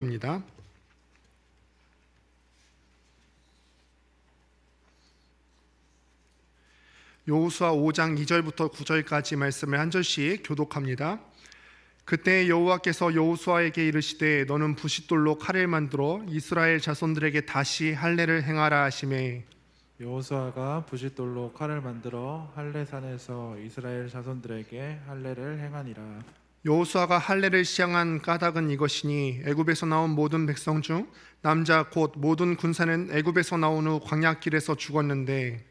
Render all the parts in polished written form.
입니다. 여호수아 5장 2절부터 9절까지 말씀을 한 절씩 교독합니다. 그때 여호와께서 여호수아에게 이르시되 너는 부싯돌로 칼을 만들어 이스라엘 자손들에게 다시 할례를 행하라 하시매 여호수아가 부싯돌로 칼을 만들어 할례산에서 이스라엘 자손들에게 할례를 행하니라. 여호수아가 할례를 시행한 까닭은 이것이니 애굽에서 나온 모든 백성 중 남자 곧 모든 군사는 애굽에서 나온 후 광야길에서 죽었는데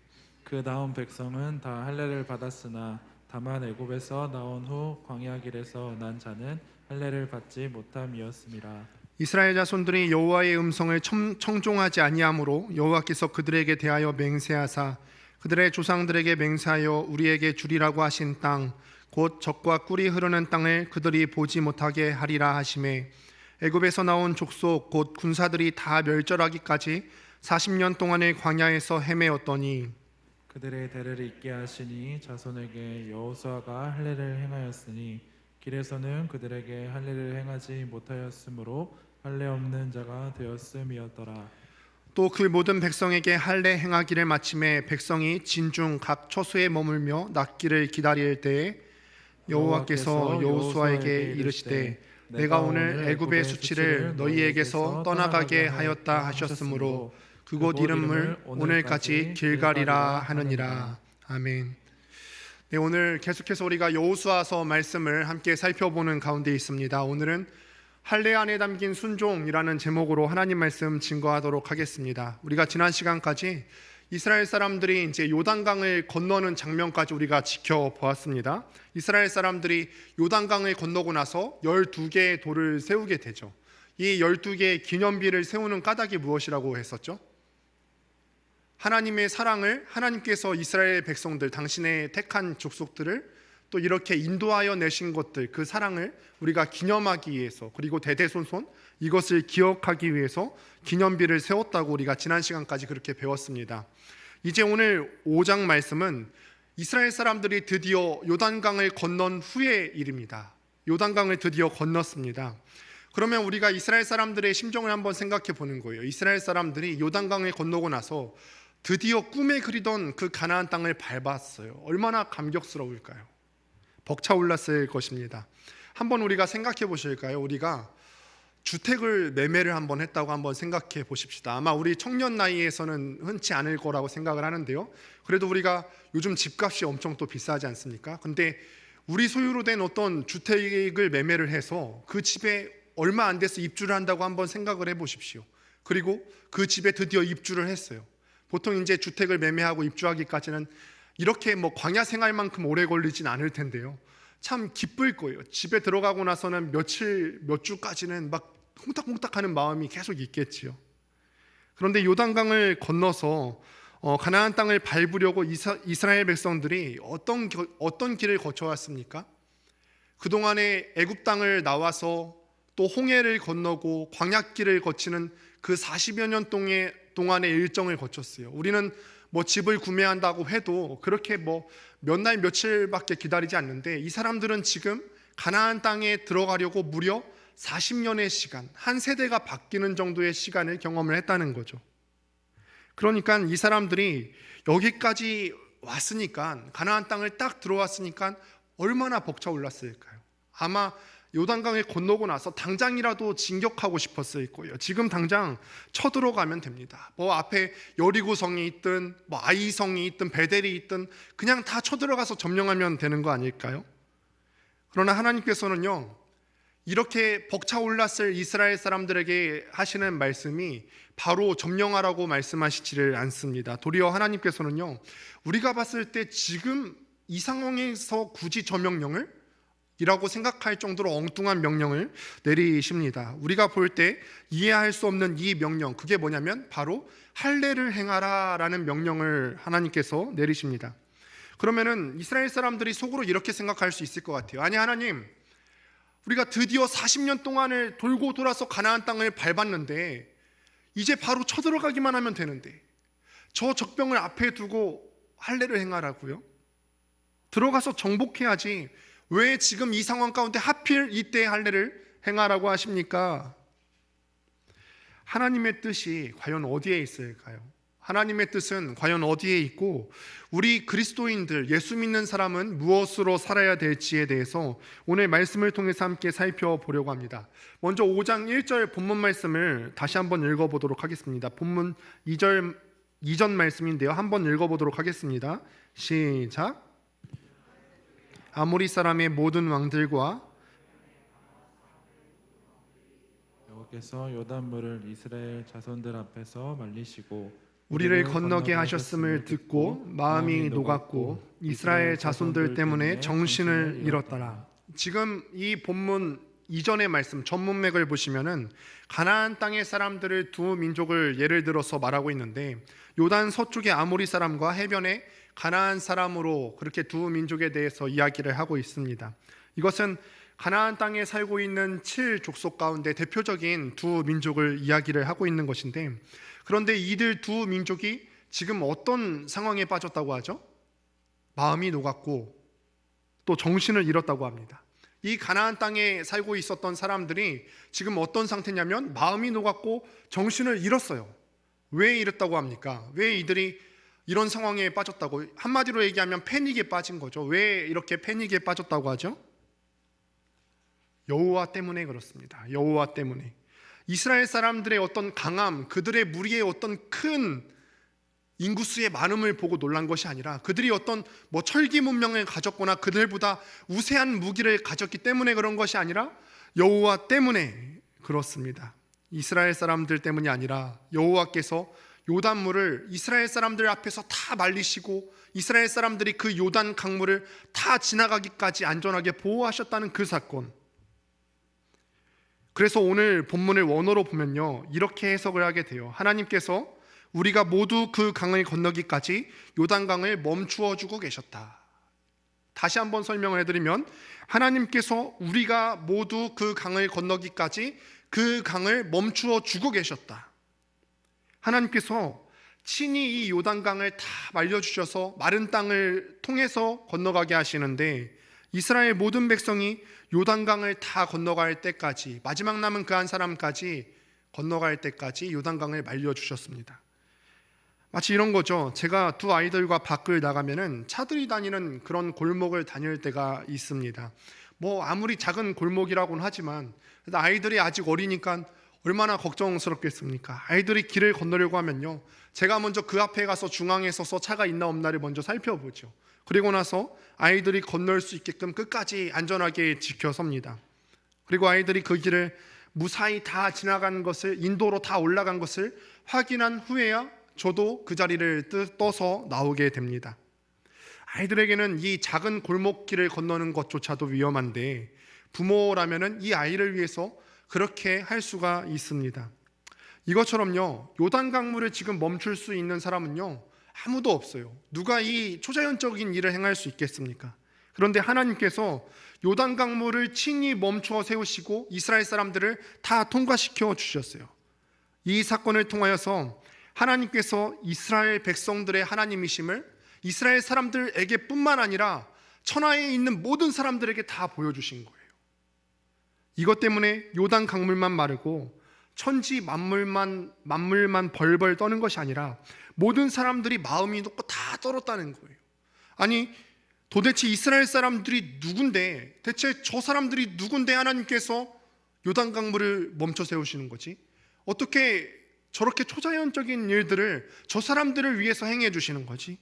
그 나온 백성은 다 할례를 받았으나 다만 애굽에서 나온 후 광야길에서 난 자는 할례를 받지 못함이었음이라. 이스라엘 자손들이 여호와의 음성을 청종하지 아니하므로 여호와께서 그들에게 대하여 맹세하사 그들의 조상들에게 맹세하여 우리에게 주리라고 하신 땅 곧 젖과 꿀이 흐르는 땅을 그들이 보지 못하게 하리라 하시매 애굽에서 나온 족속 곧 군사들이 다 멸절하기까지 40년 동안의 광야에서 헤매었더니 그들의 대를 잇게 하시니 자손에게 여호수아가 할례를 행하였으니 길에서는 그들에게 할례를 행하지 못하였으므로 할례 없는 자가 되었음이었더라. 또 그 모든 백성에게 할례 행하기를 마침에 백성이 진중 각 처소에 머물며 낫기를 기다릴 때에 여호와께서 여호수아에게 이르시되 내가 오늘 애굽의 수치를 너희에게서 떠나가게 하였다 하셨으므로 그곳 이름을 오늘까지 길갈이라 하느니라. 아멘. 네, 오늘 계속해서 우리가 여호수아서 말씀을 함께 살펴보는 가운데 있습니다. 오늘은 할례 안에 담긴 순종이라는 제목으로 하나님 말씀 증거하도록 하겠습니다. 우리가 지난 시간까지 이스라엘 사람들이 이제 요단강을 건너는 장면까지 우리가 지켜보았습니다. 이스라엘 사람들이 요단강을 건너고 나서 12개의 돌을 세우게 되죠. 이 12개의 기념비를 세우는 까닭이 무엇이라고 했었죠? 하나님의 사랑을, 하나님께서 이스라엘 백성들, 당신의 택한 족속들을 또 이렇게 인도하여 내신 것들, 그 사랑을 우리가 기념하기 위해서, 그리고 대대손손 이것을 기억하기 위해서 기념비를 세웠다고 우리가 지난 시간까지 그렇게 배웠습니다. 이제 오늘 5장 말씀은 이스라엘 사람들이 드디어 요단강을 건넌 후의 일입니다. 요단강을 드디어 건넜습니다. 그러면 우리가 이스라엘 사람들의 심정을 한번 생각해 보는 거예요. 이스라엘 사람들이 요단강을 건너고 나서 드디어 꿈에 그리던 그 가나안 땅을 밟았어요. 얼마나 감격스러울까요? 벅차올랐을 것입니다. 한번 우리가 생각해 보실까요? 우리가 주택을 매매를 한번 했다고 한번 생각해 보십시다. 아마 우리 청년 나이에서는 흔치 않을 거라고 생각을 하는데요. 그래도 우리가 요즘 집값이 엄청 또 비싸지 않습니까? 근데 우리 소유로 된 어떤 주택을 매매를 해서 그 집에 얼마 안 돼서 입주를 한다고 한번 생각을 해 보십시오. 그리고 그 집에 드디어 입주를 했어요. 보통 이제 주택을 매매하고 입주하기까지는 이렇게 뭐 광야 생활만큼 오래 걸리진 않을 텐데요. 참 기쁠 거예요. 집에 들어가고 나서는 며칠, 몇 주까지는 막 홍딱홍딱하는 마음이 계속 있겠지요. 그런데 요단강을 건너서 가나안 땅을 밟으려고 이스라엘 백성들이 어떤 길을 거쳐왔습니까? 그동안에 애굽 땅을 나와서 또 홍해를 건너고 광야길을 거치는 그 40여 년 동안의 일정을 거쳤어요. 우리는 뭐 집을 구매한다고 해도 그렇게 뭐 몇 날 며칠밖에 기다리지 않는데 이 사람들은 지금 가나안 땅에 들어가려고 무려 40년의 시간, 한 세대가 바뀌는 정도의 시간을 경험을 했다는 거죠. 그러니까 이 사람들이 여기까지 왔으니까, 가나안 땅을 딱 들어왔으니까 얼마나 벅차올랐을까요? 아마 요단강을 건너고 나서 당장이라도 진격하고 싶었을 거예요. 지금 당장 쳐들어가면 됩니다. 뭐 앞에 여리고성이 있든 뭐 아이성이 있든 베델이 있든 그냥 다 쳐들어가서 점령하면 되는 거 아닐까요? 그러나 하나님께서는요, 이렇게 벅차올랐을 이스라엘 사람들에게 하시는 말씀이 바로 점령하라고 말씀하시지를 않습니다. 도리어 하나님께서는요, 우리가 봤을 때 지금 이 상황에서 굳이 저 명령을 이라고 생각할 정도로 엉뚱한 명령을 내리십니다. 우리가 볼 때 이해할 수 없는 이 명령, 그게 뭐냐면 바로 할례를 행하라 라는 명령을 하나님께서 내리십니다. 그러면은 이스라엘 사람들이 속으로 이렇게 생각할 수 있을 것 같아요. 아니 하나님, 우리가 드디어 40년 동안을 돌고 돌아서 가나안 땅을 밟았는데 이제 바로 쳐들어가기만 하면 되는데 저 적병을 앞에 두고 할례를 행하라고요? 들어가서 정복해야지 왜 지금 이 상황 가운데 하필 이때 할례를 행하라고 하십니까? 하나님의 뜻이 과연 어디에 있을까요? 하나님의 뜻은 과연 어디에 있고 우리 그리스도인들, 예수 믿는 사람은 무엇으로 살아야 될지에 대해서 오늘 말씀을 통해서 함께 살펴보려고 합니다. 먼저 5장 1절 본문 말씀을 다시 한번 읽어보도록 하겠습니다. 본문 2절 이전 말씀인데요, 한번 읽어보도록 하겠습니다. 시작. 아모리 사람의 모든 왕들과 여호와께서 요단물을 이스라엘 자손들 앞에서 말리시고 우리를 건너게 하셨음을 듣고 마음이 녹았고 이스라엘 자손들 때문에 정신을 잃었더라. 지금 이 본문 이전의 말씀 전문맥을 보시면은 가나안 땅의 사람들을 두 민족을 예를 들어서 말하고 있는데, 요단 서쪽의 아모리 사람과 해변의 가나안 사람으로 그렇게 두 민족에 대해서 이야기를 하고 있습니다. 이것은 가나안 땅에 살고 있는 7족속 가운데 대표적인 두 민족을 이야기를 하고 있는 것인데, 그런데 이들 두 민족이 지금 어떤 상황에 빠졌다고 하죠? 마음이 녹았고 또 정신을 잃었다고 합니다. 이 가나안 땅에 살고 있었던 사람들이 지금 어떤 상태냐면 마음이 녹았고 정신을 잃었어요. 왜 이랬다고 합니까? 왜 이들이 이런 상황에 빠졌다고? 한마디로 얘기하면 패닉에 빠진 거죠. 왜 이렇게 패닉에 빠졌다고 하죠? 여호와 때문에 그렇습니다. 여호와 때문에. 이스라엘 사람들의 어떤 강함, 그들의 무리의 어떤 큰 인구수의 많음을 보고 놀란 것이 아니라 그들이 어떤 철기 문명을 가졌거나 그들보다 우세한 무기를 가졌기 때문에 그런 것이 아니라 여호와 때문에 그렇습니다. 이스라엘 사람들 때문이 아니라 여호와께서 요단물을 이스라엘 사람들 앞에서 다 말리시고 이스라엘 사람들이 그 요단 강물을 다 지나가기까지 안전하게 보호하셨다는 그 사건. 그래서 오늘 본문을 원어로 보면요, 이렇게 해석을 하게 돼요. 하나님께서 우리가 모두 그 강을 건너기까지 요단강을 멈추어 주고 계셨다. 다시 한번 설명을 해드리면, 하나님께서 우리가 모두 그 강을 건너기까지 그 강을 멈추어 주고 계셨다. 하나님께서 친히 이 요단강을 다 말려주셔서 마른 땅을 통해서 건너가게 하시는데, 이스라엘 모든 백성이 요단강을 다 건너갈 때까지, 마지막 남은 그 한 사람까지 건너갈 때까지 요단강을 말려주셨습니다. 마치 이런 거죠. 제가 두 아이들과 밖을 나가면은 차들이 다니는 그런 골목을 다닐 때가 있습니다. 아무리 작은 골목이라고는 하지만 아이들이 아직 어리니까 얼마나 걱정스럽겠습니까? 아이들이 길을 건너려고 하면요, 제가 먼저 그 앞에 가서 중앙에 서서 차가 있나 없나를 먼저 살펴보죠. 그리고 나서 아이들이 건널 수 있게끔 끝까지 안전하게 지켜섭니다. 그리고 아이들이 그 길을 무사히 다 지나간 것을, 인도로 다 올라간 것을 확인한 후에야 저도 그 자리를 떠서 나오게 됩니다. 아이들에게는 이 작은 골목길을 건너는 것조차도 위험한데 부모라면은 이 아이를 위해서 그렇게 할 수가 있습니다. 이것처럼요, 요단 강물을 지금 멈출 수 있는 사람은요, 아무도 없어요. 누가 이 초자연적인 일을 행할 수 있겠습니까? 그런데 하나님께서 요단 강물을 친히 멈추어 세우시고 이스라엘 사람들을 다 통과시켜 주셨어요. 이 사건을 통하여서 하나님께서 이스라엘 백성들의 하나님이심을 이스라엘 사람들에게 뿐만 아니라 천하에 있는 모든 사람들에게 다 보여주신 거예요. 이것 때문에 요단 강물만 마르고 천지 만물만 벌벌 떠는 것이 아니라 모든 사람들이 마음이 높고 다 떨었다는 거예요. 아니, 도대체 이스라엘 사람들이 누군데, 대체 저 사람들이 누군데 하나님께서 요단 강물을 멈춰 세우시는 거지? 어떻게 저렇게 초자연적인 일들을 저 사람들을 위해서 행해 주시는 거지?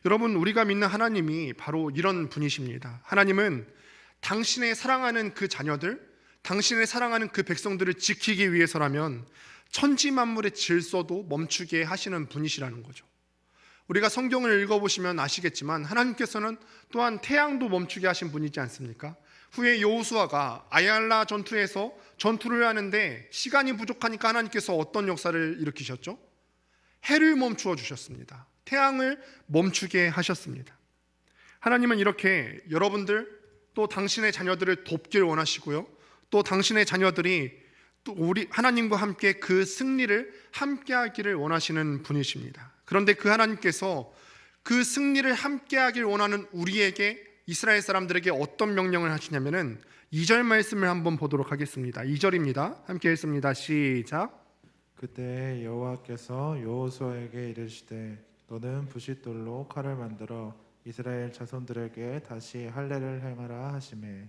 여러분, 우리가 믿는 하나님이 바로 이런 분이십니다. 하나님은 당신의 사랑하는 그 자녀들, 당신의 사랑하는 그 백성들을 지키기 위해서라면 천지 만물의 질서도 멈추게 하시는 분이시라는 거죠. 우리가 성경을 읽어보시면 아시겠지만 하나님께서는 또한 태양도 멈추게 하신 분이지 않습니까? 후에 여호수아가 아얄라 전투에서 전투를 하는데 시간이 부족하니까 하나님께서 어떤 역사를 일으키셨죠? 해를 멈추어 주셨습니다. 태양을 멈추게 하셨습니다. 하나님은 이렇게 여러분들 또 당신의 자녀들을 돕길 원하시고요, 또 당신의 자녀들이 또 우리 하나님과 함께 그 승리를 함께 하기를 원하시는 분이십니다. 그런데 그 하나님께서 그 승리를 함께 하길 원하는 우리에게, 이스라엘 사람들에게 어떤 명령을 하시냐면은 2절 말씀을 한번 보도록 하겠습니다. 2절입니다. 함께 읽습니다. 시작. 그때 여호와께서 여호수아에게 이르시되 너는 부싯돌로 칼을 만들어 이스라엘 자손들에게 다시 할례를 행하라 하시매.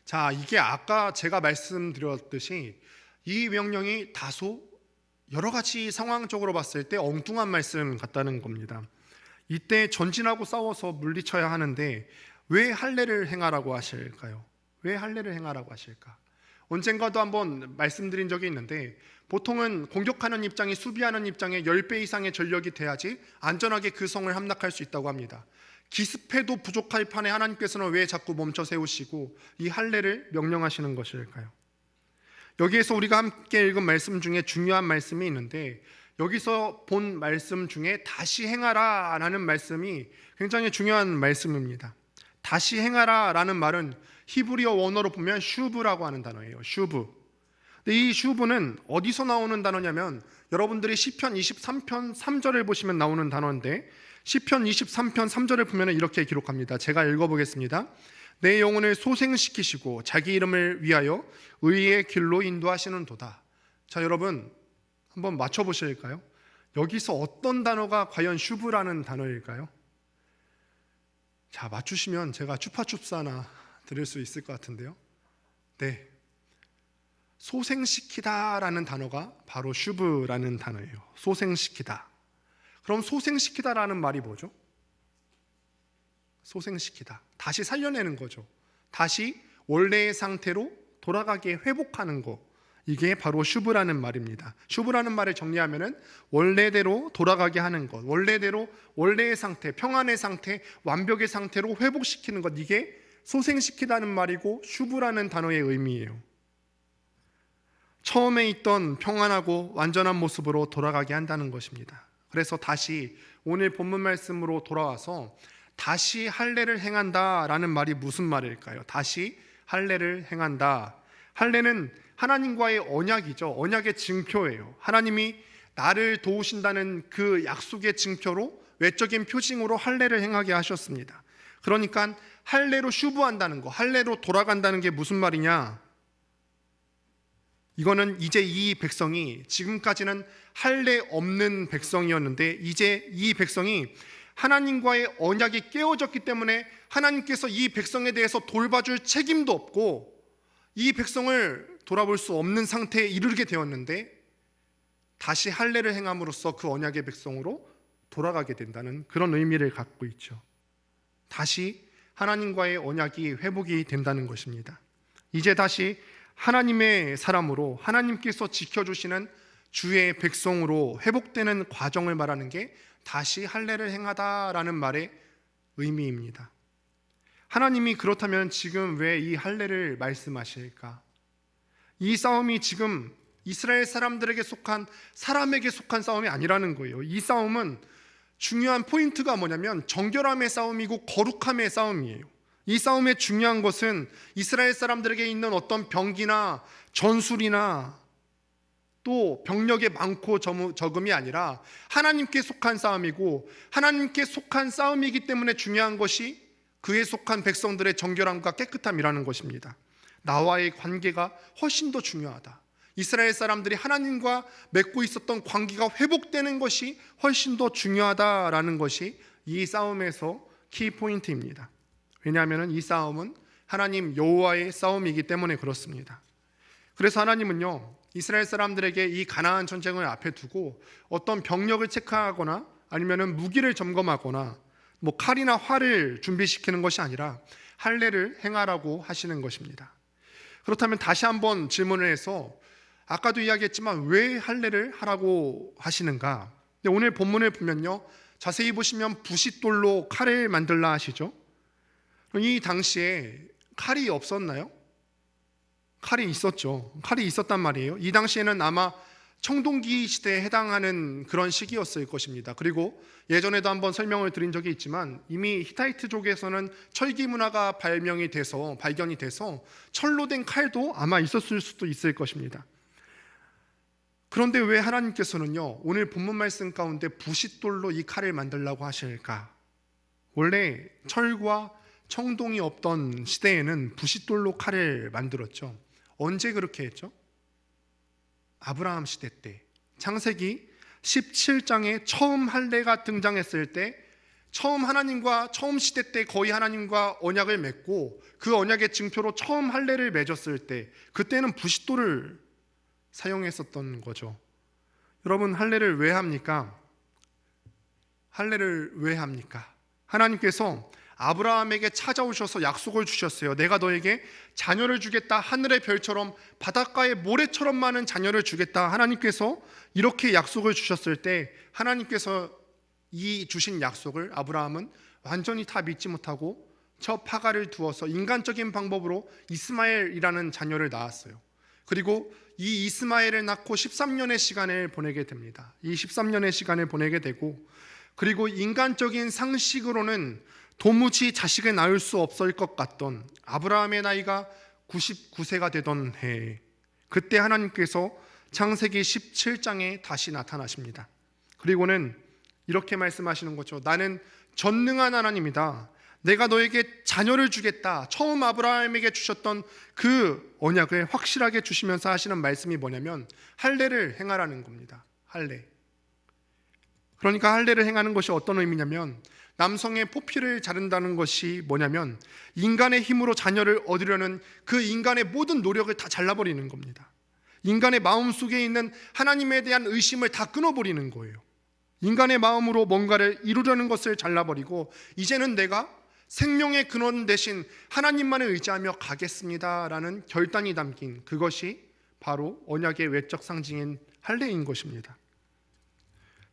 자, 이게 아까 제가 말씀드렸듯이 이 명령이 다소 여러 가지 상황적으로 봤을 때 엉뚱한 말씀 같다는 겁니다. 이때 전진하고 싸워서 물리쳐야 하는데 왜 할례를 행하라고 하실까요? 왜 할례를 행하라고 하실까? 언젠가도 한번 말씀드린 적이 있는데 보통은 공격하는 입장이 수비하는 입장에 10배 이상의 전력이 돼야지 안전하게 그 성을 함락할 수 있다고 합니다. 기습해도 부족할 판에 하나님께서는 왜 자꾸 멈춰 세우시고 이 할례를 명령하시는 것일까요? 여기에서 우리가 함께 읽은 말씀 중에 중요한 말씀이 있는데 여기서 본 말씀 중에 다시 행하라 라는 말씀이 굉장히 중요한 말씀입니다. 다시 행하라 라는 말은 히브리어 원어로 보면 슈브라고 하는 단어예요. 슈브. 근데 이 슈브는 어디서 나오는 단어냐면 여러분들이 시편 23편 3절을 보시면 나오는 단어인데 시편 23편 3절을 보면 이렇게 기록합니다. 제가 읽어보겠습니다. 내 영혼을 소생시키시고 자기 이름을 위하여 의의 길로 인도하시는 도다. 자, 여러분 한번 맞춰보실까요? 여기서 어떤 단어가 과연 슈브라는 단어일까요? 자, 맞추시면 제가 추파춥스 하나 드릴 수 있을 것 같은데요. 네, 소생시키다라는 단어가 바로 슈브라는 단어예요. 소생시키다. 그럼 소생시키다라는 말이 뭐죠? 소생시키다. 다시 살려내는 거죠. 다시 원래의 상태로 돌아가게 회복하는 거. 이게 바로 슈브라는 말입니다. 슈브라는 말을 정리하면은 원래대로 돌아가게 하는 것, 원래대로 원래의 상태, 평안의 상태, 완벽의 상태로 회복시키는 것. 이게 소생시키다는 말이고 슈브라는 단어의 의미예요. 처음에 있던 평안하고 완전한 모습으로 돌아가게 한다는 것입니다. 그래서 다시 오늘 본문 말씀으로 돌아와서 다시 할례를 행한다라는 말이 무슨 말일까요? 다시 할례를 행한다. 할례는 하나님과의 언약이죠. 언약의 증표예요. 하나님이 나를 도우신다는 그 약속의 증표로 외적인 표징으로 할례를 행하게 하셨습니다. 그러니까 할례로 슈브한다는 거, 할례로 돌아간다는 게 무슨 말이냐? 이거는 이제 이 백성이 지금까지는 할례 없는 백성이었는데 이제 이 백성이 하나님과의 언약이 깨어졌기 때문에 하나님께서 이 백성에 대해서 돌봐줄 책임도 없고 이 백성을 돌아볼 수 없는 상태에 이르게 되었는데 다시 할례를 행함으로써 그 언약의 백성으로 돌아가게 된다는 그런 의미를 갖고 있죠. 다시 하나님과의 언약이 회복이 된다는 것입니다. 이제 다시 하나님의 사람으로 하나님께서 지켜주시는 주의 백성으로 회복되는 과정을 말하는 게 다시 할례를 행하다라는 말의 의미입니다. 하나님이 그렇다면 지금 왜 이 할례를 말씀하실까? 이 싸움이 지금 이스라엘 사람들에게 속한 사람에게 속한 싸움이 아니라는 거예요. 이 싸움은 중요한 포인트가 뭐냐면 정결함의 싸움이고 거룩함의 싸움이에요. 이 싸움의 중요한 것은 이스라엘 사람들에게 있는 어떤 병기나 전술이나 또 병력의 많고 적음이 아니라 하나님께 속한 싸움이고 하나님께 속한 싸움이기 때문에 중요한 것이 그에 속한 백성들의 정결함과 깨끗함이라는 것입니다. 나와의 관계가 훨씬 더 중요하다. 이스라엘 사람들이 하나님과 맺고 있었던 관계가 회복되는 것이 훨씬 더 중요하다라는 것이 이 싸움에서 키포인트입니다. 왜냐하면 이 싸움은 하나님 여호와의 싸움이기 때문에 그렇습니다. 그래서 하나님은요 이스라엘 사람들에게 이 가나안 전쟁을 앞에 두고 어떤 병력을 체크하거나 아니면 무기를 점검하거나 칼이나 활을 준비시키는 것이 아니라 할례를 행하라고 하시는 것입니다. 그렇다면 다시 한번 질문을 해서 아까도 이야기했지만 왜 할례를 하라고 하시는가? 근데 오늘 본문을 보면요 자세히 보시면 부싯돌로 칼을 만들라 하시죠. 이 당시에 칼이 없었나요? 칼이 있었죠. 칼이 있었단 말이에요. 이 당시에는 아마 청동기 시대에 해당하는 그런 시기였을 것입니다. 그리고 예전에도 한번 설명을 드린 적이 있지만 이미 히타이트족에서는 철기 문화가 발견이 돼서 철로 된 칼도 아마 있었을 수도 있을 것입니다. 그런데 왜 하나님께서는요 오늘 본문 말씀 가운데 부싯돌로 이 칼을 만들라고 하실까? 원래 철과 청동이 없던 시대에는 부싯돌로 칼을 만들었죠. 언제 그렇게 했죠? 아브라함 시대 때. 창세기 17장에 처음 할례가 등장했을 때, 처음 하나님과 처음 시대 때 거의 하나님과 언약을 맺고 그 언약의 증표로 처음 할례를 맺었을 때, 그때는 부싯돌을 사용했었던 거죠. 여러분, 할례를 왜 합니까? 할례를 왜 합니까? 하나님께서 아브라함에게 찾아오셔서 약속을 주셨어요. 내가 너에게 자녀를 주겠다. 하늘의 별처럼 바닷가의 모래처럼 많은 자녀를 주겠다. 하나님께서 이렇게 약속을 주셨을 때, 하나님께서 이 주신 약속을 아브라함은 완전히 다 믿지 못하고 저 파가를 두어서 인간적인 방법으로 이스마엘이라는 자녀를 낳았어요. 그리고 이 이스마엘을 낳고 13년의 시간을 보내게 됩니다. 이 13년의 시간을 보내게 되고, 그리고 인간적인 상식으로는 도무지 자식을 낳을 수 없을 것 같던 아브라함의 나이가 99세가 되던 해에, 그때 하나님께서 창세기 17장에 다시 나타나십니다. 그리고는 이렇게 말씀하시는 거죠. 나는 전능한 하나님이다. 내가 너에게 자녀를 주겠다. 처음 아브라함에게 주셨던 그 언약을 확실하게 주시면서 하시는 말씀이 뭐냐면 할례를 행하라는 겁니다. 할례. 그러니까 할례를 행하는 것이 어떤 의미냐면, 남성의 포피를 자른다는 것이 뭐냐면 인간의 힘으로 자녀를 얻으려는 그 인간의 모든 노력을 다 잘라버리는 겁니다. 인간의 마음속에 있는 하나님에 대한 의심을 다 끊어버리는 거예요. 인간의 마음으로 뭔가를 이루려는 것을 잘라버리고, 이제는 내가 생명의 근원 대신 하나님만을 의지하며 가겠습니다라는 결단이 담긴 그것이 바로 언약의 외적 상징인 할례인 것입니다.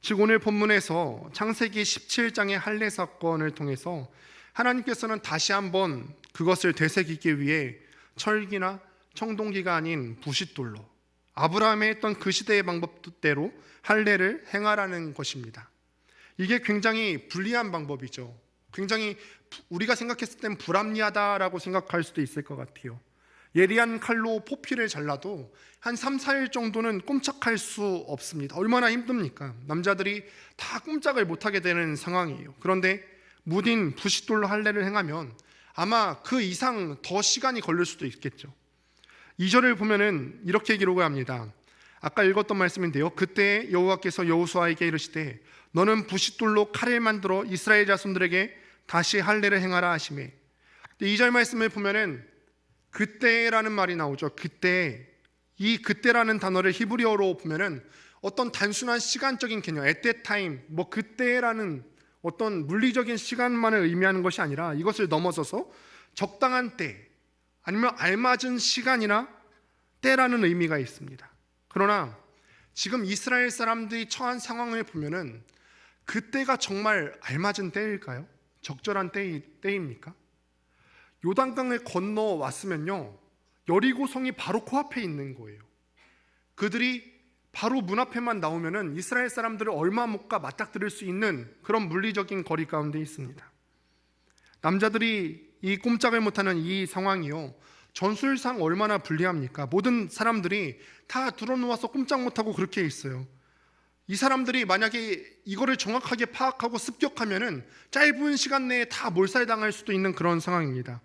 즉, 오늘 본문에서 창세기 17장의 할례 사건을 통해서 하나님께서는 다시 한번 그것을 되새기기 위해 철기나 청동기가 아닌 부싯돌로, 아브라함이 했던 그 시대의 방법대로 할례를 행하라는 것입니다. 이게 굉장히 불리한 방법이죠. 굉장히 우리가 생각했을 땐 불합리하다라고 생각할 수도 있을 것 같아요. 예리한 칼로 포피를 잘라도 한 3, 4일 정도는 꼼짝할 수 없습니다. 얼마나 힘듭니까? 남자들이 다 꼼짝을 못하게 되는 상황이에요. 그런데 무딘 부싯돌로 할례를 행하면 아마 그 이상 더 시간이 걸릴 수도 있겠죠. 2절을 보면은 이렇게 기록을 합니다. 아까 읽었던 말씀인데요. 그때 여호와께서 여호수아에게 이르시되 너는 부싯돌로 칼을 만들어 이스라엘 자손들에게 다시 할례를 행하라 하시매. 2절 말씀을 보면은 그때라는 말이 나오죠. 그때. 이 그때라는 단어를 히브리어로 보면은 어떤 단순한 시간적인 개념, at that time, 뭐 그때라는 어떤 물리적인 시간만을 의미하는 것이 아니라 이것을 넘어서서 적당한 때, 아니면 알맞은 시간이나 때라는 의미가 있습니다. 그러나 지금 이스라엘 사람들이 처한 상황을 보면은 그때가 정말 알맞은 때일까요? 적절한 때입니까? 요단강을 건너왔으면요, 여리고성이 바로 코앞에 있는 거예요. 그들이 바로 문 앞에만 나오면은 이스라엘 사람들을 얼마 못 가 맞닥뜨릴 수 있는 그런 물리적인 거리 가운데 있습니다. 남자들이 이 꼼짝을 못하는 이 상황이요, 전술상 얼마나 불리합니까? 모든 사람들이 다 들어누워서 꼼짝 못하고 그렇게 있어요. 이 사람들이 만약에 이거를 정확하게 파악하고 습격하면은 짧은 시간 내에 다 몰살당할 수도 있는 그런 상황입니다.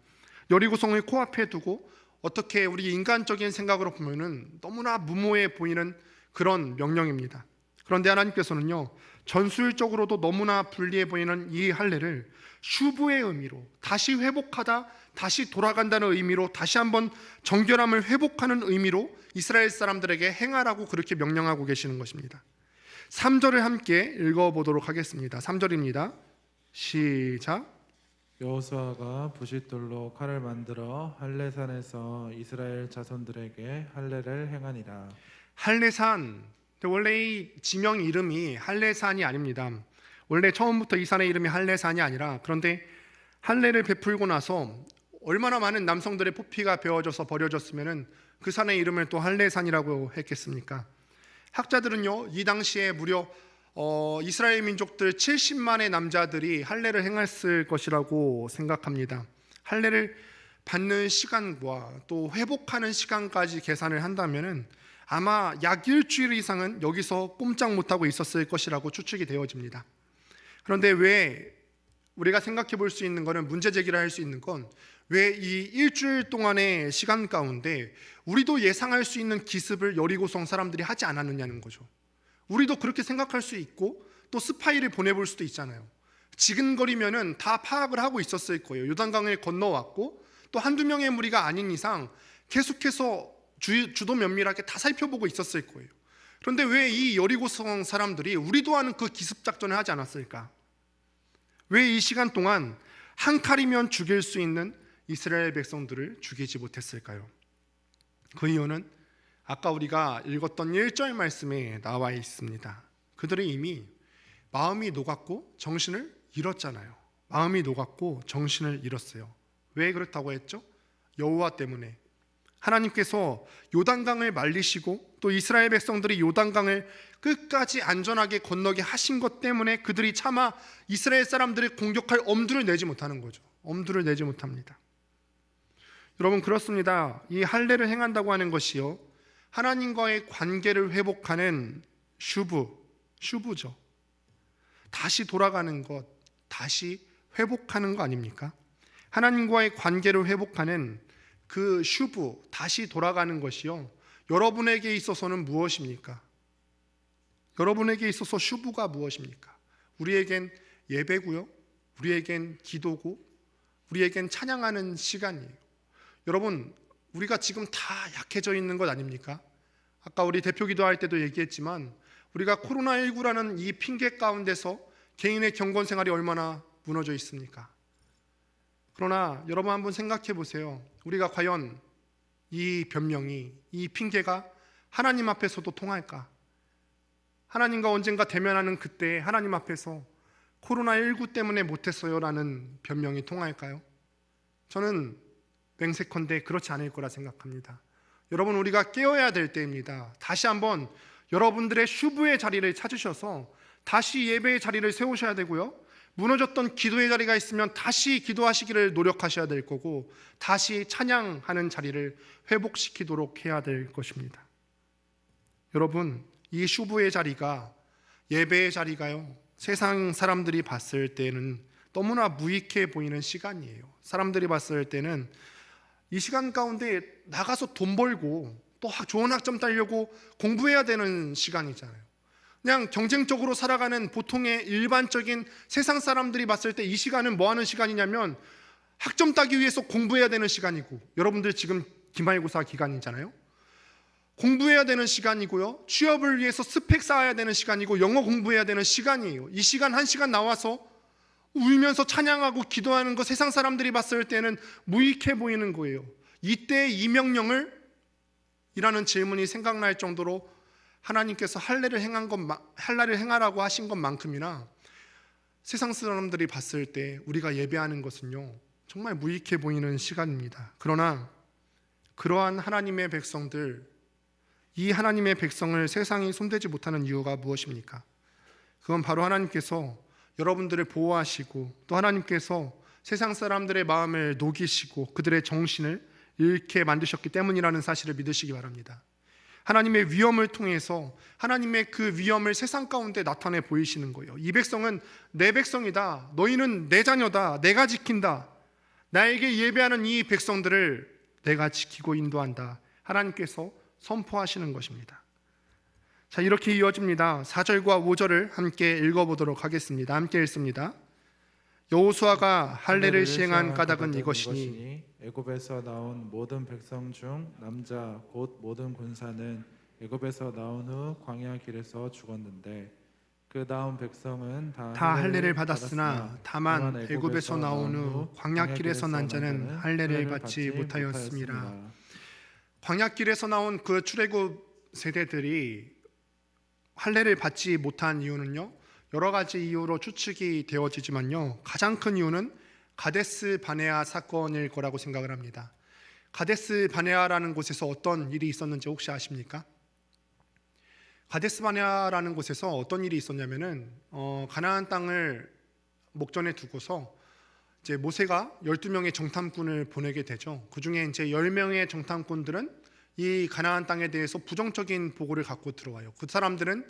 여리고성을 코앞에 두고 어떻게 우리 인간적인 생각으로 보면은 너무나 무모해 보이는 그런 명령입니다. 그런데 하나님께서는요, 전술적으로도 너무나 불리해 보이는 이 할례를 슈브의 의미로, 다시 회복하다, 다시 돌아간다는 의미로, 다시 한번 정결함을 회복하는 의미로 이스라엘 사람들에게 행하라고 그렇게 명령하고 계시는 것입니다. 3절을 함께 읽어보도록 하겠습니다. 3절입니다. 시작. 여호수아가 부싯돌로 칼을 만들어 할례산에서 이스라엘 자손들에게 할례를 행하니라. 할례산, 원래 이 지명 이름이 할례산이 아닙니다. 원래 처음부터 이 산의 이름이 할례산이 아니라, 그런데 할례를 베풀고 나서 얼마나 많은 남성들의 포피가 베어져서 버려졌으면 그 산의 이름을 또 할례산이라고 했겠습니까? 학자들은요, 이 당시에 무려 이스라엘 민족들 70만의 남자들이 할례를 행했을 것이라고 생각합니다. 할례를 받는 시간과 또 회복하는 시간까지 계산을 한다면은 아마 약 일주일 이상은 여기서 꼼짝 못하고 있었을 것이라고 추측이 되어집니다. 그런데 왜 우리가 생각해 볼 수 있는 거는, 문제 제기를 할 수 있는 건, 왜 이 일주일 동안의 시간 가운데 우리도 예상할 수 있는 기습을 여리고성 사람들이 하지 않았느냐는 거죠. 우리도 그렇게 생각할 수 있고 또 스파이를 보내볼 수도 있잖아요. 지근거리면은 다 파악을 하고 있었을 거예요. 요단강을 건너왔고 또 한두 명의 무리가 아닌 이상 계속해서 주도 면밀하게 다 살펴보고 있었을 거예요. 그런데 왜 이 여리고성 사람들이 우리도 아는 그 기습 작전을 하지 않았을까? 왜 이 시간 동안 한 칼이면 죽일 수 있는 이스라엘 백성들을 죽이지 못했을까요? 그 이유는 아까 우리가 읽었던 1절 말씀에 나와 있습니다. 그들이 이미 마음이 녹았고 정신을 잃었잖아요. 마음이 녹았고 정신을 잃었어요. 왜 그렇다고 했죠? 여호와 때문에. 하나님께서 요단강을 말리시고 또 이스라엘 백성들이 요단강을 끝까지 안전하게 건너게 하신 것 때문에 그들이 차마 이스라엘 사람들을 공격할 엄두를 내지 못하는 거죠. 엄두를 내지 못합니다. 여러분, 그렇습니다. 이 할례를 행한다고 하는 것이요, 하나님과의 관계를 회복하는 슈브죠. 다시 돌아가는 것, 다시 회복하는 거 아닙니까? 하나님과의 관계를 회복하는 그 슈브, 다시 돌아가는 것이요, 여러분에게 있어서는 무엇입니까? 여러분에게 있어서 슈브가 무엇입니까? 우리에겐 예배고요, 우리에겐 기도고, 우리에겐 찬양하는 시간이에요. 여러분, 우리가 지금 다 약해져 있는 것 아닙니까? 아까 우리 대표 기도할 때도 얘기했지만 우리가 코로나19라는 이 핑계 가운데서 개인의 경건 생활이 얼마나 무너져 있습니까? 그러나 여러분 한번 생각해 보세요. 우리가 과연 이 변명이, 이 핑계가 하나님 앞에서도 통할까? 하나님과 언젠가 대면하는 그때 하나님 앞에서 코로나19 때문에 못했어요 라는 변명이 통할까요? 저는 맹세컨대 그렇지 않을 거라 생각합니다. 여러분, 우리가 깨어야 될 때입니다. 다시 한번 여러분들의 슈브의 자리를 찾으셔서 다시 예배의 자리를 세우셔야 되고요, 무너졌던 기도의 자리가 있으면 다시 기도하시기를 노력하셔야 될 거고, 다시 찬양하는 자리를 회복시키도록 해야 될 것입니다. 여러분, 이 슈브의 자리가, 예배의 자리가요, 세상 사람들이 봤을 때는 너무나 무익해 보이는 시간이에요. 사람들이 봤을 때는 이 시간 가운데 나가서 돈 벌고 또 좋은 학점 따려고 공부해야 되는 시간이잖아요. 그냥 경쟁적으로 살아가는 보통의 일반적인 세상 사람들이 봤을 때 이 시간은 뭐 하는 시간이냐면 학점 따기 위해서 공부해야 되는 시간이고, 여러분들 지금 기말고사 기간이잖아요. 공부해야 되는 시간이고요, 취업을 위해서 스펙 쌓아야 되는 시간이고, 영어 공부해야 되는 시간이에요. 이 시간 한 시간 나와서 울면서 찬양하고 기도하는 거 세상 사람들이 봤을 때는 무익해 보이는 거예요. 이때 이 명령을 이라는 질문이 생각날 정도로 하나님께서 할례를 행하라고 하신 것만큼이나 세상 사람들이 봤을 때 우리가 예배하는 것은요, 정말 무익해 보이는 시간입니다. 그러나 그러한 하나님의 백성들, 이 하나님의 백성을 세상이 손대지 못하는 이유가 무엇입니까? 그건 바로 하나님께서 여러분들을 보호하시고 또 하나님께서 세상 사람들의 마음을 녹이시고 그들의 정신을 잃게 만드셨기 때문이라는 사실을 믿으시기 바랍니다. 하나님의 위엄을 통해서 하나님의 그 위엄을 세상 가운데 나타내 보이시는 거예요. 이 백성은 내 백성이다, 너희는 내 자녀다, 내가 지킨다, 나에게 예배하는 이 백성들을 내가 지키고 인도한다, 하나님께서 선포하시는 것입니다. 자, 이렇게 이어집니다. 4절과 5절을 함께 읽어보도록 하겠습니다. 함께 읽습니다. 여호수아가 할례를 시행한 까닭은 이것이니 애굽에서 나온 모든 백성 중 남자 곧 모든 군사는 애굽에서 나온 후 광야 길에서 죽었는데 그 다음 백성은 다 할례를 받았으나 다만 애굽에서 나온 후 광야길에서 난 자는 할례를 받지 못하였습니다. 광야길에서 나온 그 출애굽 세대들이 할례를 받지 못한 이유는요, 여러 가지 이유로 추측이 되어지지만요, 가장 큰 이유는 가데스 바네아 사건일 거라고 생각을 합니다. 가데스 바네아라는 곳에서 어떤 일이 있었는지 혹시 아십니까? 가데스 바네아라는 곳에서 어떤 일이 있었냐면은 가나안 땅을 목전에 두고서 이제 모세가 12명의 정탐꾼을 보내게 되죠. 그 중에 이제 10명의 정탐꾼들은 이 가나안 땅에 대해서 부정적인 보고를 갖고 들어와요. 그 사람들은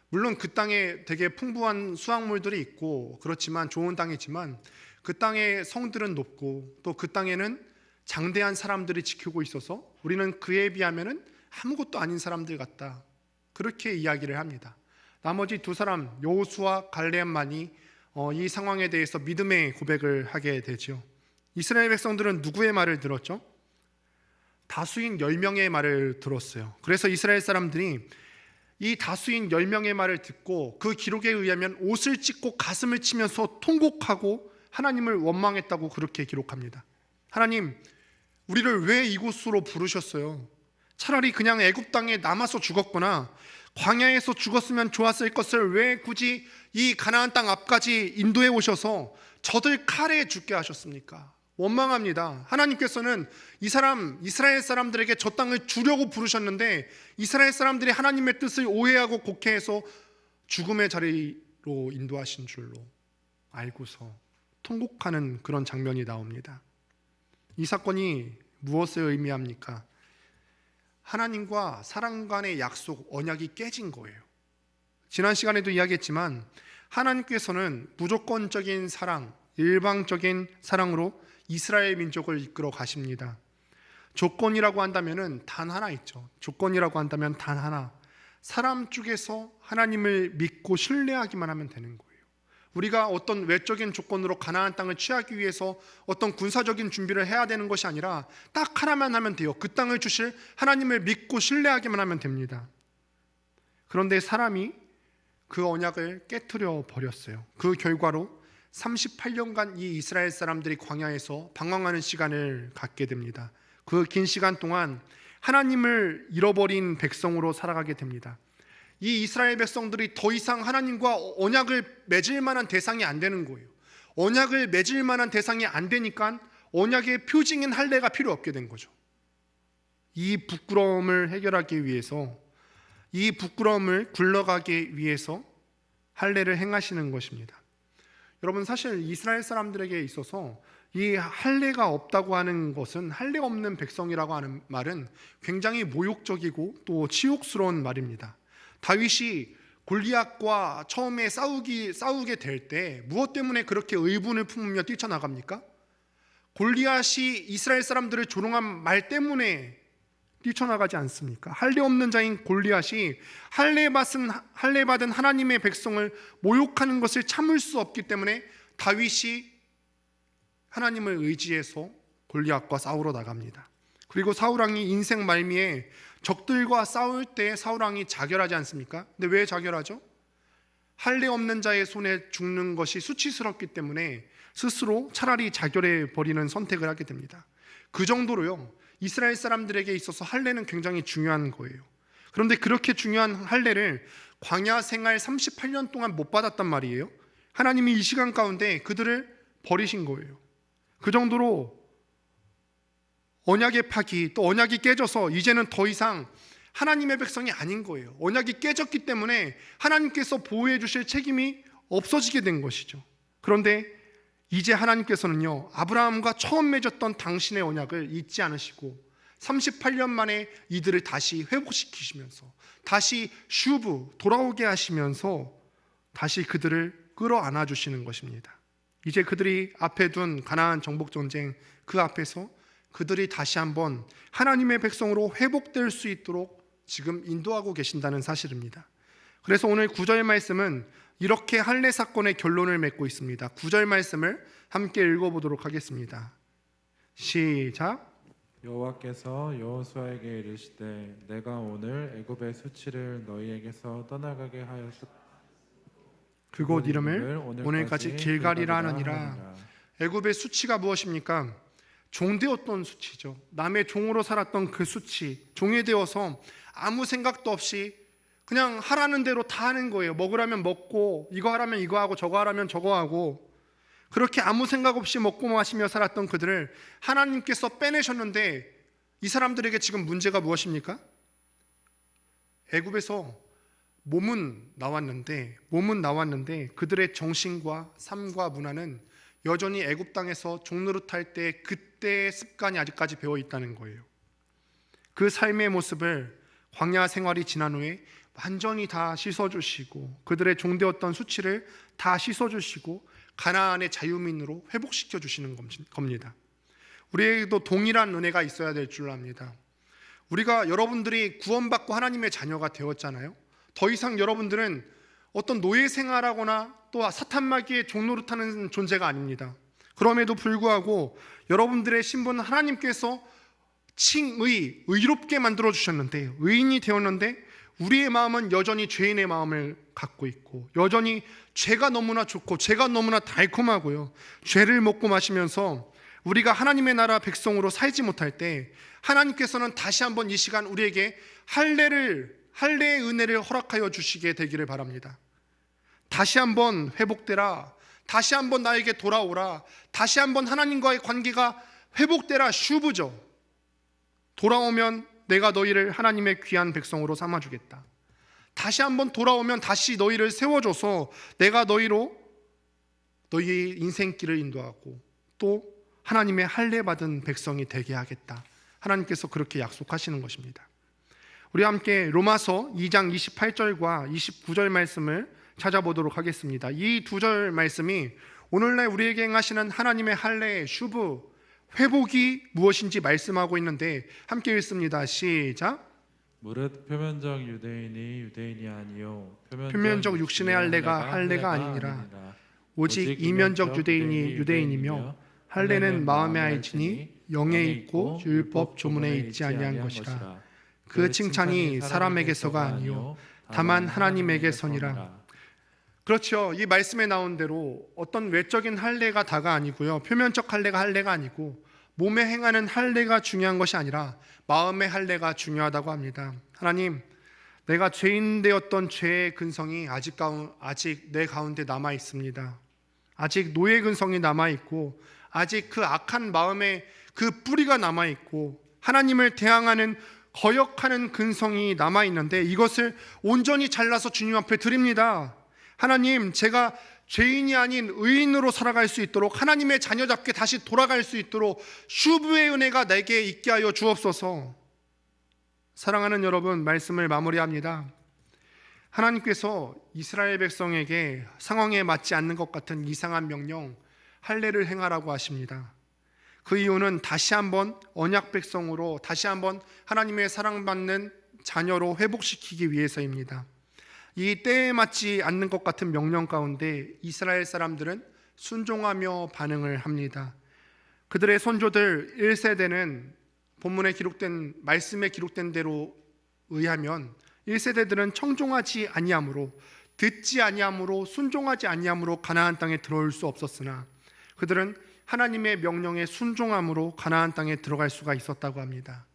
물론 그 땅에 되게 풍부한 수확물들이 있고 그렇지만 좋은 땅이지만 그 땅의 성들은 높고 또 그 땅에는 장대한 사람들이 지키고 있어서 우리는 그에 비하면은 아무것도 아닌 사람들 같다. 그렇게 이야기를 합니다. 나머지 두 사람 여호수아 갈레암만이 이 상황에 대해서 믿음의 고백을 하게 되죠. 이스라엘 백성들은 누구의 말을 들었죠? 다수인 10명의 말을 들었어요. 그래서 이스라엘 사람들이 이 다수인 10명의 말을 듣고 그 기록에 의하면 옷을 찢고 가슴을 치면서 통곡하고 하나님을 원망했다고 그렇게 기록합니다. 하나님, 우리를 왜 이곳으로 부르셨어요? 차라리 그냥 애굽 땅에 남아서 죽었거나 광야에서 죽었으면 좋았을 것을 왜 굳이 이 가나안 땅 앞까지 인도해 오셔서 저들 칼에 죽게 하셨습니까? 원망합니다. 하나님께서는 이스라엘 사람들에게 저 땅을 주려고 부르셨는데 이스라엘 사람들이 하나님의 뜻을 오해하고 곡해해서 죽음의 자리로 인도하신 줄로 알고서 통곡하는 그런 장면이 나옵니다. 이 사건이 무엇을 의미합니까? 하나님과 사람 간의 약속, 언약이 깨진 거예요. 지난 시간에도 이야기했지만 하나님께서는 무조건적인 사랑, 일방적인 사랑으로 이스라엘 민족을 이끌어 가십니다. 조건이라고 한다면 단 하나 있죠. 조건이라고 한다면 단 하나. 사람 쪽에서 하나님을 믿고 신뢰하기만 하면 되는 거예요. 우리가 어떤 외적인 조건으로 가나안 땅을 취하기 위해서 어떤 군사적인 준비를 해야 되는 것이 아니라 딱 하나만 하면 돼요. 그 땅을 주실 하나님을 믿고 신뢰하기만 하면 됩니다. 그런데 사람이 그 언약을 깨트려 버렸어요. 그 결과로 38년간 이 이스라엘 사람들이 광야에서 방황하는 시간을 갖게 됩니다. 그 긴 시간 동안 하나님을 잃어버린 백성으로 살아가게 됩니다. 이 이스라엘 백성들이 더 이상 하나님과 언약을 맺을 만한 대상이 안 되는 거예요. 언약을 맺을 만한 대상이 안 되니까 언약의 표징인 할례가 필요 없게 된 거죠. 이 부끄러움을 해결하기 위해서, 이 부끄러움을 굴러가기 위해서 할례를 행하시는 것입니다. 여러분, 사실 이스라엘 사람들에게 있어서 이 할례가 없다고 하는 것은, 할례 없는 백성이라고 하는 말은 굉장히 모욕적이고 또 치욕스러운 말입니다. 다윗이 골리앗과 처음에 싸우게 될 때 무엇 때문에 그렇게 의분을 품으며 뛰쳐나갑니까? 골리앗이 이스라엘 사람들을 조롱한 말 때문에 뛰쳐나가지 않습니까? 할례 없는 자인 골리앗이 할례 받은 하나님의 백성을 모욕하는 것을 참을 수 없기 때문에 다윗이 하나님을 의지해서 골리앗과 싸우러 나갑니다. 그리고 사울왕이 인생 말미에 적들과 싸울 때 사울왕이 자결하지 않습니까? 근데 왜 자결하죠? 할례 없는 자의 손에 죽는 것이 수치스럽기 때문에 스스로 차라리 자결해 버리는 선택을 하게 됩니다. 그 정도로요, 이스라엘 사람들에게 있어서 할례는 굉장히 중요한 거예요. 그런데 그렇게 중요한 할례를 광야 생활 38년 동안 못 받았단 말이에요. 하나님이 이 시간 가운데 그들을 버리신 거예요. 그 정도로 언약의 파기, 또 언약이 깨져서 이제는 더 이상 하나님의 백성이 아닌 거예요. 언약이 깨졌기 때문에 하나님께서 보호해 주실 책임이 없어지게 된 것이죠. 그런데 이제 하나님께서는요, 아브라함과 처음 맺었던 당신의 언약을 잊지 않으시고 38년 만에 이들을 다시 회복시키시면서 다시 돌아오게 하시면서 다시 그들을 끌어안아 주시는 것입니다. 이제 그들이 앞에 둔 가나안 정복 전쟁, 그 앞에서 그들이 다시 한번 하나님의 백성으로 회복될 수 있도록 지금 인도하고 계신다는 사실입니다. 그래서 오늘 9절 말씀은 이렇게 할례 사건의 결론을 맺고 있습니다. 9절 말씀을 함께 읽어보도록 하겠습니다. 시작. 여호와께서 여호수아에게 이르시되 내가 오늘 애굽의 수치를 너희에게서 떠나가게 하였다. 그곳 이름을 오늘까지 길갈이라 하느니라. 애굽의 수치가 무엇입니까? 종되었던 수치죠. 남의 종으로 살았던 그 수치, 종이 되어서 아무 생각도 없이 그냥 하라는 대로 다 하는 거예요. 먹으라면 먹고, 이거 하라면 이거 하고, 저거 하라면 저거 하고, 그렇게 아무 생각 없이 먹고 마시며 살았던 그들을 하나님께서 빼내셨는데, 이 사람들에게 지금 문제가 무엇입니까? 애굽에서 몸은 나왔는데 그들의 정신과 삶과 문화는 여전히 애굽 땅에서 종노릇할 때 그때의 습관이 아직까지 배어 있다는 거예요. 그 삶의 모습을 광야 생활이 지난 후에 완전히 다 씻어주시고 그들의 종되었던 수치를 다 씻어주시고 가나안의 자유민으로 회복시켜 주시는 겁니다. 우리에게도 동일한 은혜가 있어야 될 줄 압니다. 우리가 여러분들이 구원받고 하나님의 자녀가 되었잖아요. 더 이상 여러분들은 어떤 노예 생활하거나 또 사탄마귀의 종노릇하는 존재가 아닙니다. 그럼에도 불구하고 여러분들의 신분은 하나님께서 의롭게 만들어 주셨는데, 의인이 되었는데 우리의 마음은 여전히 죄인의 마음을 갖고 있고 여전히 죄가 너무나 좋고 죄가 너무나 달콤하고요, 죄를 먹고 마시면서 우리가 하나님의 나라 백성으로 살지 못할 때 하나님께서는 다시 한번 이 시간 우리에게 할례의 은혜를 허락하여 주시게 되기를 바랍니다. 다시 한번 회복되라, 다시 한번 나에게 돌아오라, 다시 한번 하나님과의 관계가 회복되라. 슈브죠. 돌아오면 내가 너희를 하나님의 귀한 백성으로 삼아주겠다. 다시 한번 돌아오면 다시 너희를 세워줘서 내가 너희로 너희의 인생길을 인도하고 또 하나님의 할례 받은 백성이 되게 하겠다. 하나님께서 그렇게 약속하시는 것입니다. 우리 함께 로마서 2장 28절과 29절 말씀을 찾아보도록 하겠습니다. 이 두 절 말씀이 오늘날 우리에게 행하시는 하나님의 할례의 슈브, 회복이 무엇인지 말씀하고 있는데 함께 읽습니다. 시작. 무릇 표면적 유대인이 유대인이 아니요 표면적 육신의 할례가 할례가 아니니라. 오직 이면적 유대인이 유대인이며 할례는 마음에 알지니 영에 있고 율법 조문에 있지 아니한 것이라. 그 칭찬이 사람에게서가 아니요 다만 하나님에게서니라. 그렇죠. 이 말씀에 나온 대로 어떤 외적인 할례가 다가 아니고요, 표면적 할례가 아니고 몸에 행하는 할례가 중요한 것이 아니라 마음의 할례가 중요하다고 합니다. 하나님, 내가 죄인 되었던 죄의 근성이 아직 내 가운데 남아 있습니다. 아직 노예 근성이 남아 있고 아직 그 악한 마음에 그 뿌리가 남아 있고 하나님을 대항하는 거역하는 근성이 남아 있는데 이것을 온전히 잘라서 주님 앞에 드립니다. 하나님, 제가 죄인이 아닌 의인으로 살아갈 수 있도록, 하나님의 자녀답게 다시 돌아갈 수 있도록 슈브의 은혜가 내게 있게 하여 주옵소서. 사랑하는 여러분, 말씀을 마무리합니다. 하나님께서 이스라엘 백성에게 상황에 맞지 않는 것 같은 이상한 명령, 할례를 행하라고 하십니다. 그 이유는 다시 한번 언약 백성으로, 다시 한번 하나님의 사랑받는 자녀로 회복시키기 위해서입니다. 이 때에 맞지 않는 것 같은 명령 가운데 이스라엘 사람들은 순종하며 반응을 합니다. 그들의 선조들 1세대는 본문에 기록된 말씀에 기록된 대로 의하면 1세대들은 청종하지 아니함으로, 듣지 아니함으로, 순종하지 아니함으로 가나안 땅에 들어올 수 없었으나 그들은 하나님의 명령에 순종함으로 가나안 땅에 들어갈 수가 있었다고 합니다.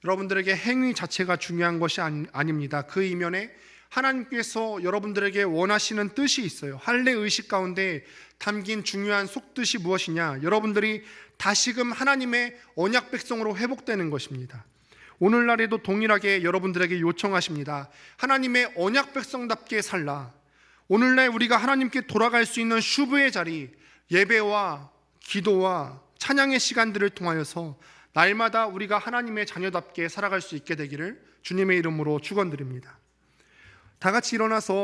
여러분들에게 행위 자체가 중요한 것이 아닙니다. 그 이면에 하나님께서 여러분들에게 원하시는 뜻이 있어요. 할례 의식 가운데 담긴 중요한 속뜻이 무엇이냐? 여러분들이 다시금 하나님의 언약 백성으로 회복되는 것입니다. 오늘날에도 동일하게 여러분들에게 요청하십니다. 하나님의 언약 백성답게 살라. 오늘날 우리가 하나님께 돌아갈 수 있는 슈브의 자리, 예배와 기도와 찬양의 시간들을 통하여서 날마다 우리가 하나님의 자녀답게 살아갈 수 있게 되기를 주님의 이름으로 축원드립니다. 다 같이 일어나서